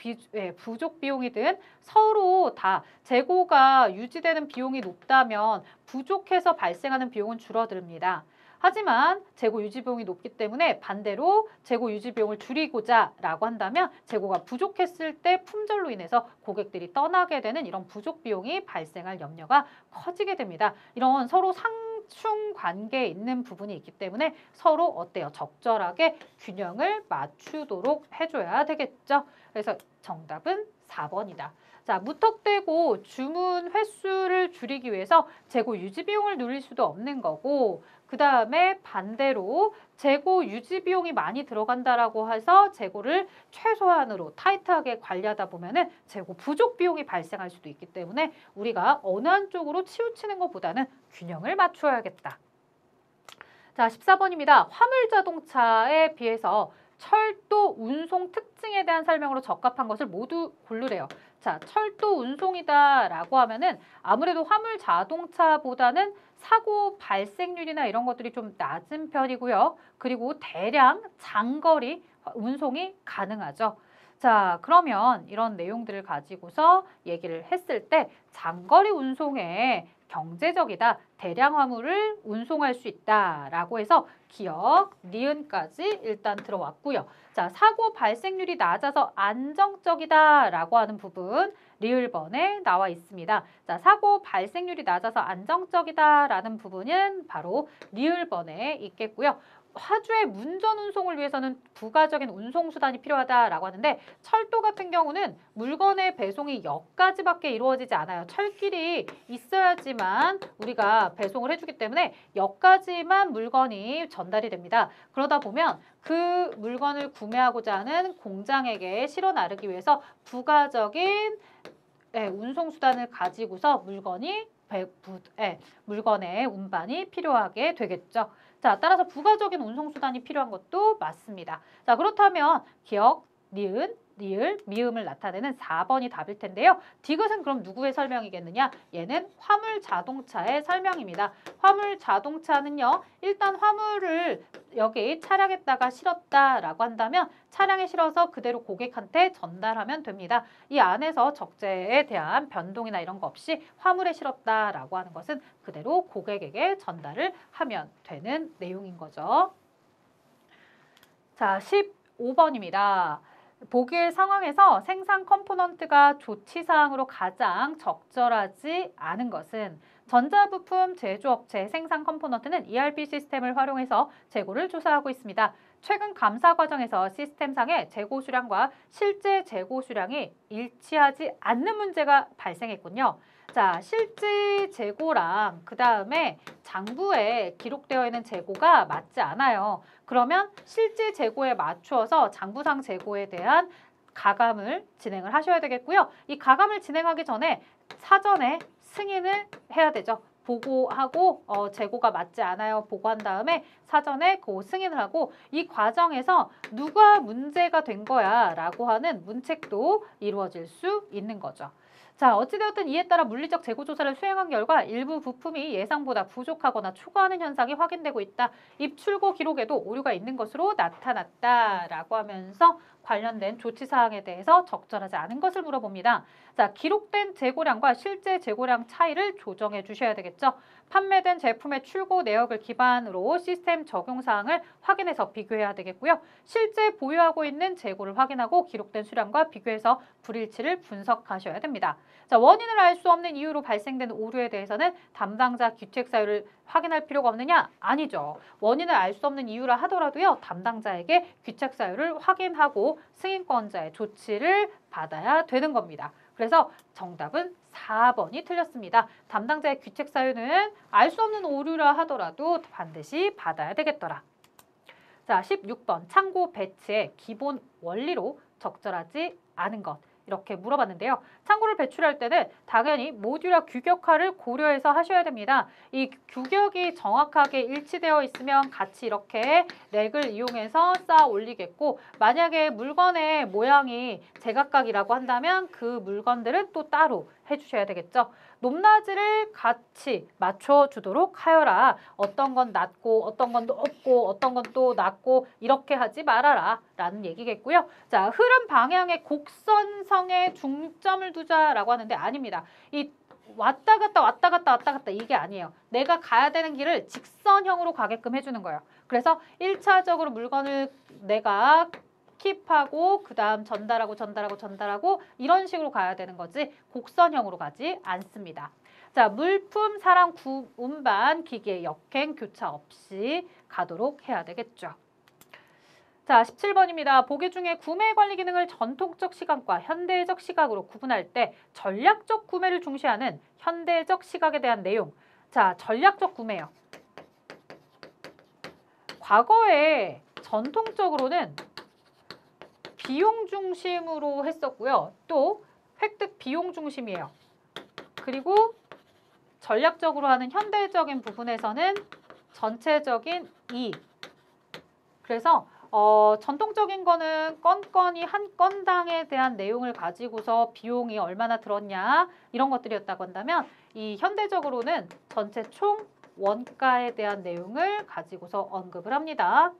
부족 비용이든 서로 다 재고가 유지되는 비용이 높다면 부족해서 발생하는 비용은 줄어듭니다. 하지만 재고 유지 비용이 높기 때문에 반대로 재고 유지 비용을 줄이고자 라고 한다면 재고가 부족했을 때 품절로 인해서 고객들이 떠나게 되는 이런 부족 비용이 발생할 염려가 커지게 됩니다. 이런 서로 상충 관계에 있는 부분이 있기 때문에 서로 어때요? 적절하게 균형을 맞추도록 해줘야 되겠죠. 그래서 정답은 4번이다. 자, 무턱대고 주문 횟수를 줄이기 위해서 재고 유지 비용을 늘릴 수도 없는 거고 그 다음에 반대로 재고 유지 비용이 많이 들어간다라고 해서 재고를 최소한으로 타이트하게 관리하다 보면은 재고 부족 비용이 발생할 수도 있기 때문에 우리가 어느 한쪽으로 치우치는 것보다는 균형을 맞추어야겠다. 자, 14번입니다. 화물 자동차에 비해서 철도 운송 특징에 대한 설명으로 적합한 것을 모두 고르래요. 자, 철도 운송이다라고 하면은 아무래도 화물 자동차보다는 사고 발생률이나 이런 것들이 좀 낮은 편이고요. 그리고 대량 장거리 운송이 가능하죠. 자, 그러면 이런 내용들을 가지고서 얘기를 했을 때 장거리 운송에 경제적이다, 대량 화물을 운송할 수 있다라고 해서 기억, 니은까지 일단 들어왔고요. 자, 사고 발생률이 낮아서 안정적이다라고 하는 부분 리을번에 나와 있습니다. 자, 사고 발생률이 낮아서 안정적이다라는 부분은 바로 리을번에 있겠고요. 화주의 문전 운송을 위해서는 부가적인 운송수단이 필요하다라고 하는데 철도 같은 경우는 물건의 배송이 역까지밖에 이루어지지 않아요. 철길이 있어야지만 우리가 배송을 해주기 때문에 역까지만 물건이 전달이 됩니다. 그러다 보면 그 물건을 구매하고자 하는 공장에게 실어 나르기 위해서 부가적인 운송수단을 가지고서 물건의 운반이 필요하게 되겠죠. 자, 따라서 부가적인 운송수단이 필요한 것도 맞습니다. 자, 그렇다면 기억, 니은, 리을, 미음을 나타내는 4번이 답일 텐데요. 디귿은 그럼 누구의 설명이겠느냐? 얘는 화물 자동차의 설명입니다. 화물 자동차는요. 일단 화물을 여기 차량에다가 실었다라고 한다면 차량에 실어서 그대로 고객한테 전달하면 됩니다. 이 안에서 적재에 대한 변동이나 이런 거 없이 화물에 실었다라고 하는 것은 그대로 고객에게 전달을 하면 되는 내용인 거죠. 자, 15번입니다. 보기의 상황에서 생산 컴포넌트가 조치사항으로 가장 적절하지 않은 것은 전자부품 제조업체 생산 컴포넌트는 ERP 시스템을 활용해서 재고를 조사하고 있습니다. 최근 감사 과정에서 시스템상의 재고 수량과 실제 재고 수량이 일치하지 않는 문제가 발생했군요. 자, 실제 재고랑 그 다음에 장부에 기록되어 있는 재고가 맞지 않아요. 그러면 실제 재고에 맞추어서 장부상 재고에 대한 가감을 진행을 하셔야 되겠고요. 이 가감을 진행하기 전에 사전에 승인을 해야 되죠. 보고하고 재고가 맞지 않아요. 보고한 다음에 사전에 그 승인을 하고 이 과정에서 누가 문제가 된 거야 라고 하는 문책도 이루어질 수 있는 거죠. 자, 어찌되었든 이에 따라 물리적 재고 조사를 수행한 결과 일부 부품이 예상보다 부족하거나 초과하는 현상이 확인되고 있다. 입출고 기록에도 오류가 있는 것으로 나타났다라고 하면서 관련된 조치사항에 대해서 적절하지 않은 것을 물어봅니다. 자, 기록된 재고량과 실제 재고량 차이를 조정해 주셔야 되겠죠. 판매된 제품의 출고 내역을 기반으로 시스템 적용사항을 확인해서 비교해야 되겠고요. 실제 보유하고 있는 재고를 확인하고 기록된 수량과 비교해서 불일치를 분석하셔야 됩니다. 자, 원인을 알 수 없는 이유로 발생된 오류에 대해서는 담당자 귀책 사유를 확인할 필요가 없느냐? 아니죠. 원인을 알 수 없는 이유라 하더라도요. 담당자에게 귀책 사유를 확인하고 승인권자의 조치를 받아야 되는 겁니다. 그래서 정답은 4번이 틀렸습니다. 담당자의 귀책 사유는 알 수 없는 오류라 하더라도 반드시 받아야 되겠더라. 자, 16번 창고 배치의 기본 원리로 적절하지 않은 것. 이렇게 물어봤는데요. 창고를 배출할 때는 당연히 모듈화 규격화를 고려해서 하셔야 됩니다. 이 규격이 정확하게 일치되어 있으면 같이 이렇게 렉을 이용해서 쌓아 올리겠고 만약에 물건의 모양이 제각각이라고 한다면 그 물건들은 또 따로 해주셔야 되겠죠. 높낮이를 같이 맞춰주도록 하여라. 어떤 건 낮고 어떤 건 높고 어떤 건 또 낮고 이렇게 하지 말아라 라는 얘기겠고요. 자, 흐름 방향의 곡선성에 중점을 두자라고 하는데 아닙니다. 이 왔다 갔다 왔다 갔다 왔다 갔다 이게 아니에요. 내가 가야 되는 길을 직선형으로 가게끔 해주는 거예요. 그래서 1차적으로 물건을 내가 킵하고 그 다음 전달하고 이런 식으로 가야 되는 거지 곡선형으로 가지 않습니다. 자, 물품, 사람, 운반, 기계, 역행, 교차 없이 가도록 해야 되겠죠. 자, 17번입니다. 보기 중에 구매 관리 기능을 전통적 시각과 현대적 시각으로 구분할 때 전략적 구매를 중시하는 현대적 시각에 대한 내용. 자, 전략적 구매요. 과거에 전통적으로는 비용 중심으로 했었고요. 또 획득 비용 중심이에요. 그리고 전략적으로 하는 현대적인 부분에서는 전체적인 이익. 그래서 전통적인 거는 건건이 한 건당에 대한 내용을 가지고서 비용이 얼마나 들었냐 이런 것들이었다고 한다면 이 현대적으로는 전체 총 원가에 대한 내용을 가지고서 언급을 합니다.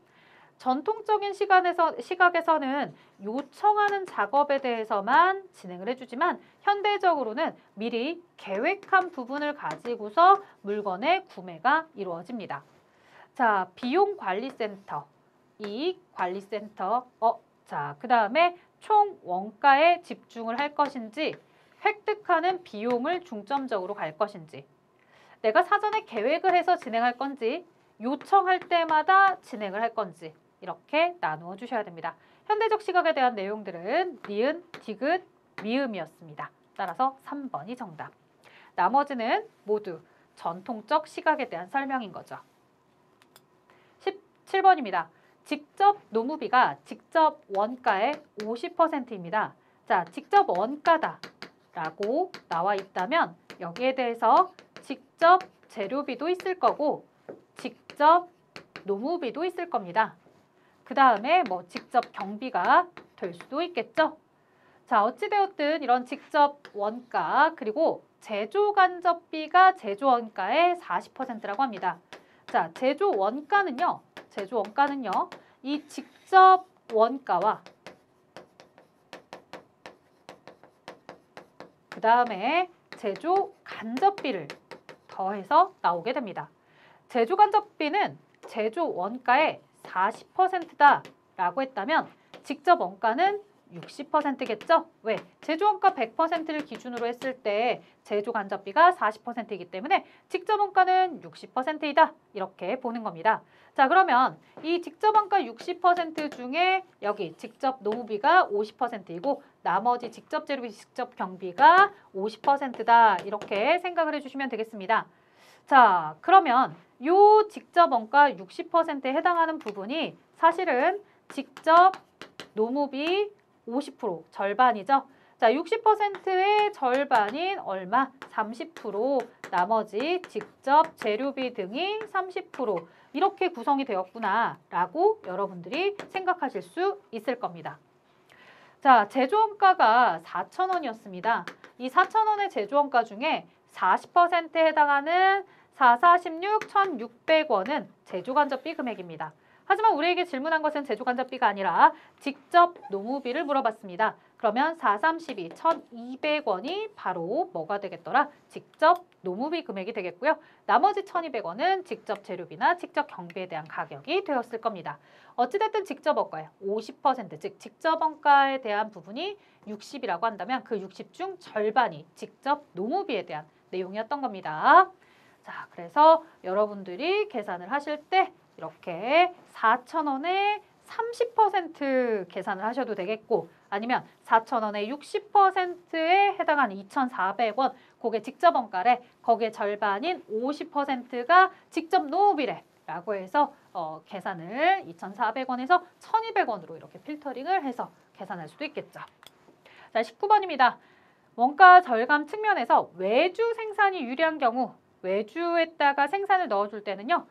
전통적인 시각에서는 요청하는 작업에 대해서만 진행을 해주지만 현대적으로는 미리 계획한 부분을 가지고서 물건의 구매가 이루어집니다. 자, 비용관리센터, 이익관리센터, 자, 그 다음에 총 원가에 집중을 할 것인지 획득하는 비용을 중점적으로 갈 것인지 내가 사전에 계획을 해서 진행할 건지 요청할 때마다 진행을 할 건지 이렇게 나누어 주셔야 됩니다. 현대적 시각에 대한 내용들은 니은, 디귿, 미음이었습니다. 따라서 3번이 정답. 나머지는 모두 전통적 시각에 대한 설명인 거죠. 17번입니다. 직접 노무비가 직접 원가의 50%입니다. 자, 직접 원가다 라고 나와 있다면 여기에 대해서 직접 재료비도 있을 거고 직접 노무비도 있을 겁니다. 그 다음에 뭐 직접 경비가 될 수도 있겠죠. 자, 어찌되었든 이런 직접 원가 그리고 제조 간접비가 제조 원가의 40%라고 합니다. 자, 제조 원가는요. 이 직접 원가와 그 다음에 제조 간접비를 더해서 나오게 됩니다. 제조 간접비는 제조 원가의 40%다 라고 했다면 직접 원가는 60%겠죠? 왜? 제조 원가 100%를 기준으로 했을 때 제조 간접비가 40%이기 때문에 직접 원가는 60%이다. 이렇게 보는 겁니다. 자, 그러면 이 직접 원가 60% 중에 여기 직접 노무비가 50%이고 나머지 직접 재료비, 직접 경비가 50%다. 이렇게 생각을 해주시면 되겠습니다. 자, 그러면 요 직접 원가 60%에 해당하는 부분이 사실은 직접 노무비 50% 절반이죠. 자, 60%의 절반인 얼마? 30%, 나머지 직접 재료비 등이 30% 이렇게 구성이 되었구나라고 여러분들이 생각하실 수 있을 겁니다. 자, 제조원가가 4,000원이었습니다. 이 4,000원의 제조원가 중에 40%에 해당하는 4, 4, 16, 1,600원은 제조간접비 금액입니다. 하지만 우리에게 질문한 것은 제조간접비가 아니라 직접 노무비를 물어봤습니다. 그러면 4, 3, 12, 1,200원이 바로 뭐가 되겠더라? 직접 노무비 금액이 되겠고요. 나머지 1,200원은 직접 재료비나 직접 경비에 대한 가격이 되었을 겁니다. 어찌됐든 직접 원가의 50%, 즉 직접 원가에 대한 부분이 60이라고 한다면 그 60 중 절반이 직접 노무비에 대한 내용이었던 겁니다. 자, 그래서 여러분들이 계산을 하실 때 이렇게 4,000원에 30% 계산을 하셔도 되겠고 아니면 4,000원에 60%에 해당하는 2,400원 그게 직접 원가래 거기에 절반인 50%가 직접 노무비래 라고 해서 계산을 2,400원에서 1,200원으로 이렇게 필터링을 해서 계산할 수도 있겠죠. 자, 19번입니다. 원가 절감 측면에서 외주 생산이 유리한 경우 외주에다가 생산을 넣어줄 때는요.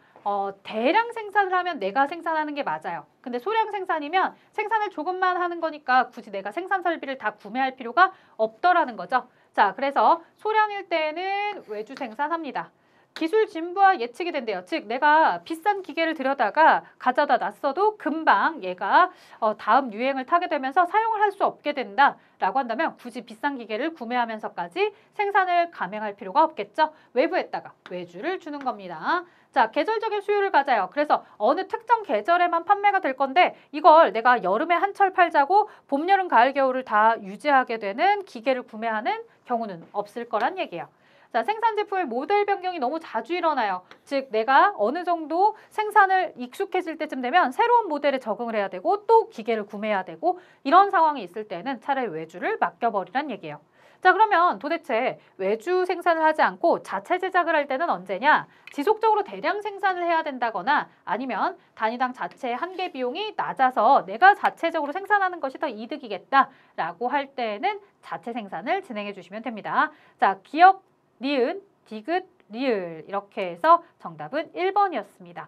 대량 생산을 하면 내가 생산하는 게 맞아요. 근데 소량 생산이면 생산을 조금만 하는 거니까 굳이 내가 생산 설비를 다 구매할 필요가 없더라는 거죠. 자, 그래서 소량일 때는 외주 생산합니다. 기술 진보와 예측이 된대요. 즉 내가 비싼 기계를 들여다가 가져다 놨어도 금방 얘가 다음 유행을 타게 되면서 사용을 할 수 없게 된다라고 한다면 굳이 비싼 기계를 구매하면서까지 생산을 감행할 필요가 없겠죠. 외부에다가 외주를 주는 겁니다. 자, 계절적인 수요를 가져요. 그래서 어느 특정 계절에만 판매가 될 건데 이걸 내가 여름에 한철 팔자고 봄, 여름, 가을, 겨울을 다 유지하게 되는 기계를 구매하는 경우는 없을 거란 얘기예요. 자, 생산 제품의 모델 변경이 너무 자주 일어나요. 즉 내가 어느 정도 생산을 익숙해질 때쯤 되면 새로운 모델에 적응을 해야 되고 또 기계를 구매해야 되고 이런 상황이 있을 때는 차라리 외주를 맡겨버리란 얘기예요. 자, 그러면 도대체 외주 생산을 하지 않고 자체 제작을 할 때는 언제냐? 지속적으로 대량 생산을 해야 된다거나 아니면 단위당 자체 한계 비용이 낮아서 내가 자체적으로 생산하는 것이 더 이득이겠다라고 할 때는 자체 생산을 진행해 주시면 됩니다. 자, 기억, 니은, 디귿, 리을 이렇게 해서 정답은 1번이었습니다.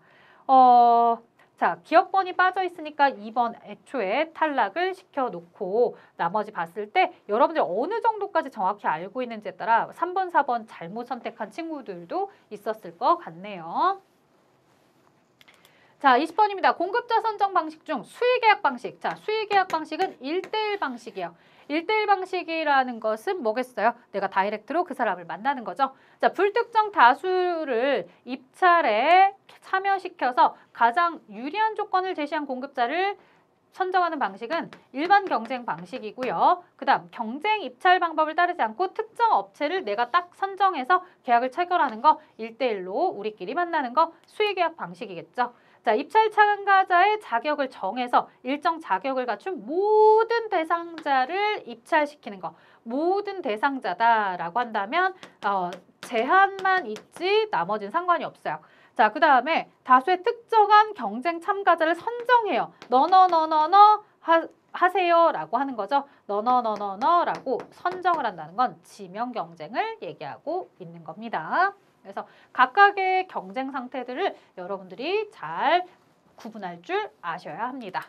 자, 기억번이 빠져 있으니까 2번 애초에 탈락을 시켜놓고 나머지 봤을 때 여러분들 어느 정도까지 정확히 알고 있는지에 따라 3번, 4번 잘못 선택한 친구들도 있었을 것 같네요. 자, 20번입니다. 공급자 선정 방식 중 수의계약 방식. 자, 수의계약 방식은 1대1 방식이에요. 1대1 방식이라는 것은 뭐겠어요? 내가 다이렉트로 그 사람을 만나는 거죠. 자, 불특정 다수를 입찰에 참여시켜서 가장 유리한 조건을 제시한 공급자를 선정하는 방식은 일반 경쟁 방식이고요. 그 다음 경쟁 입찰 방법을 따르지 않고 특정 업체를 내가 딱 선정해서 계약을 체결하는 거 1대1로 우리끼리 만나는 거 수의계약 방식이겠죠. 자, 입찰 참가자의 자격을 정해서 일정 자격을 갖춘 모든 대상자를 입찰시키는 거. 모든 대상자다라고 한다면 제한만 있지 나머지는 상관이 없어요. 자, 그 다음에 다수의 특정한 경쟁 참가자를 선정해요. 너너너너너 하세요 라고 하는 거죠. 너너너너너라고 선정을 한다는 건 지명 경쟁을 얘기하고 있는 겁니다. 그래서 각각의 경쟁 상태들을 여러분들이 잘 구분할 줄 아셔야 합니다.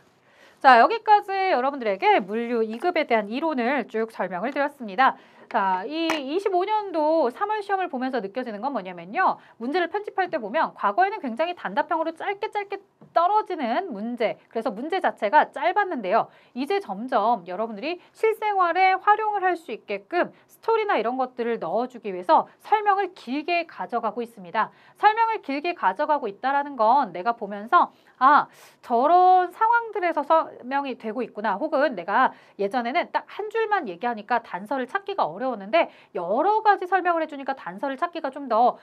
자, 여기까지 여러분들에게 물류 2급에 대한 이론을 쭉 설명을 드렸습니다. 자, 이 25년도 3월 시험을 보면서 느껴지는 건 뭐냐면요. 문제를 편집할 때 보면 과거에는 굉장히 단답형으로 짧게 떨어지는 문제, 그래서 문제 자체가 짧았는데요. 이제 점점 여러분들이 실생활에 활용을 할 수 있게끔 스토리나 이런 것들을 넣어주기 위해서 설명을 길게 가져가고 있습니다. 설명을 길게 가져가고 있다는 건 내가 보면서 아, 저런 상황들에서 설명이 되고 있구나. 혹은 내가 예전에는 딱 한 줄만 얘기하니까 단서를 찾기가 어려웠는데 여러 가지 설명을 해주니까 단서를 찾기가 좀 더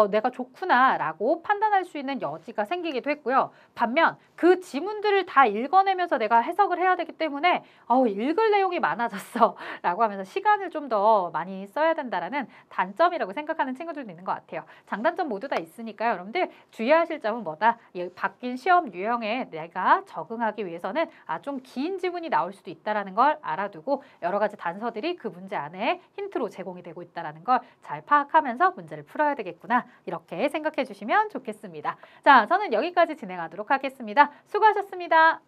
내가 좋구나라고 판단할 수 있는 여지가 생기기도 했고요. 반면 그 지문들을 다 읽어내면서 내가 해석을 해야 되기 때문에 읽을 내용이 많아졌어 라고 하면서 시간을 좀 더 많이 써야 된다라는 단점이라고 생각하는 친구들도 있는 것 같아요. 장단점 모두 다 있으니까요. 여러분들 주의하실 점은 뭐다? 이 바뀐 시험 유형에 내가 적응하기 위해서는 좀 긴 지문이 나올 수도 있다는 걸 알아두고 여러 가지 단서들이 그 문제 안에 힌트로 제공이 되고 있다는 걸 잘 파악하면서 문제를 풀어야 되겠구나. 이렇게 생각해 주시면 좋겠습니다. 자, 저는 여기까지 진행하도록 하겠습니다. 수고하셨습니다.